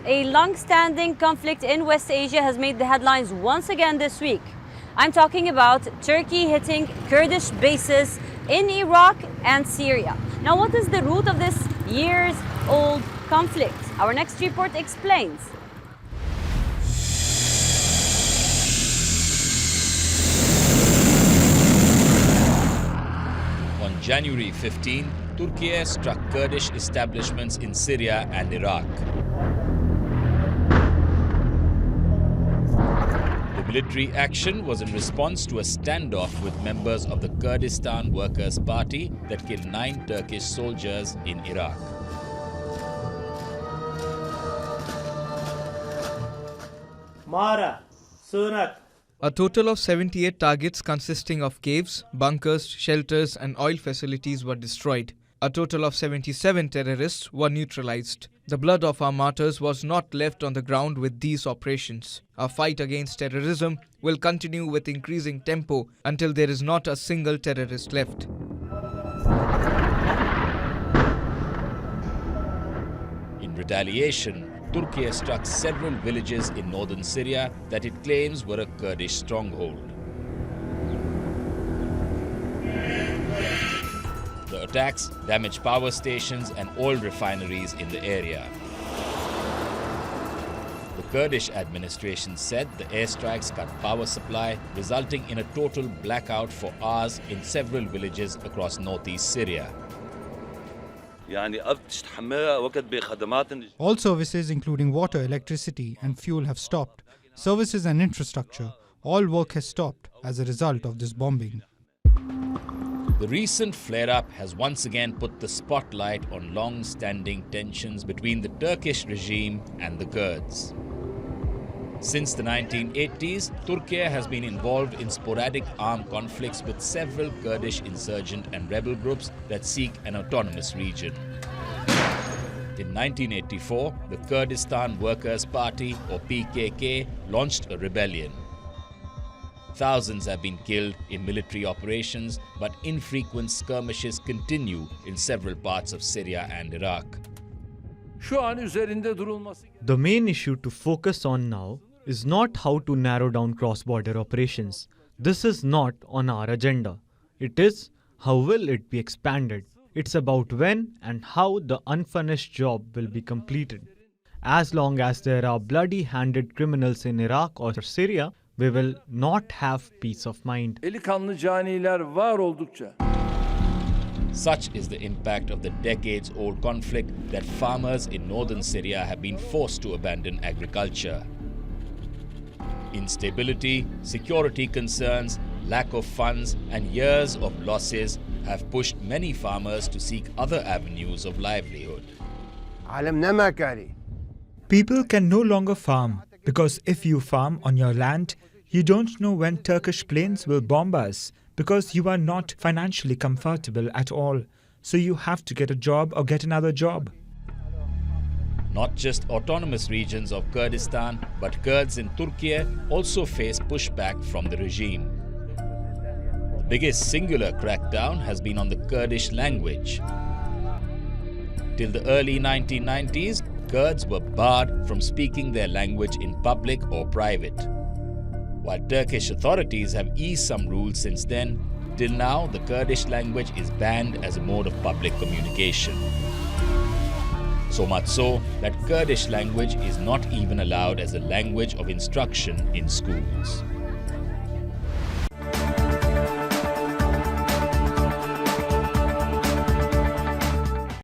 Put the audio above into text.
A long-standing conflict in West Asia has made the headlines once again this week. I'm talking about Turkey hitting Kurdish bases in Iraq and Syria. Now, what is the root of this years-old conflict? Our next report explains. On January 15, Turkey struck Kurdish establishments in Syria and Iraq. The military action was in response to a standoff with members of the Kurdistan Workers' Party that killed 9 Turkish soldiers in Iraq. Mağara, sığınak. A total of 78 targets consisting of caves, bunkers, shelters and oil facilities were destroyed. A total of 77 terrorists were neutralized. The blood of our martyrs was not left on the ground with these operations. Our fight against terrorism will continue with increasing tempo until there is not a single terrorist left. In retaliation, Turkey struck several villages in northern Syria that it claims were a Kurdish stronghold. The attacks damaged power stations and oil refineries in the area. The Kurdish administration said the airstrikes cut power supply, resulting in a total blackout for hours in several villages across northeast Syria. All services including water, electricity and fuel have stopped. Services and infrastructure, all work has stopped as a result of this bombing. The recent flare-up has once again put the spotlight on long-standing tensions between the Turkish regime and the Kurds. Since the 1980s, Turkey has been involved in sporadic armed conflicts with several Kurdish insurgent and rebel groups that seek an autonomous region. In 1984, the Kurdistan Workers' Party, or PKK, launched a rebellion. Thousands have been killed in military operations, but infrequent skirmishes continue in several parts of Syria and Iraq. The main issue to focus on now is not how to narrow down cross-border operations. This is not on our agenda. It is how will it be expanded. It's about when and how the unfinished job will be completed. As long as there are bloody-handed criminals in Iraq or Syria, we will not have peace of mind. Such is the impact of the decades-old conflict that farmers in northern Syria have been forced to abandon agriculture. Instability, security concerns, lack of funds, and years of losses have pushed many farmers to seek other avenues of livelihood. People can no longer farm because if you farm on your land, you don't know when Turkish planes will bomb us because you are not financially comfortable at all. So you have to get a job or get another job. Not just autonomous regions of Kurdistan, but Kurds in Turkey also face pushback from the regime. The biggest singular crackdown has been on the Kurdish language. Till the early 1990s, Kurds were barred from speaking their language in public or private. While Turkish authorities have eased some rules since then, till now the Kurdish language is banned as a mode of public communication. So much so that Kurdish language is not even allowed as a language of instruction in schools.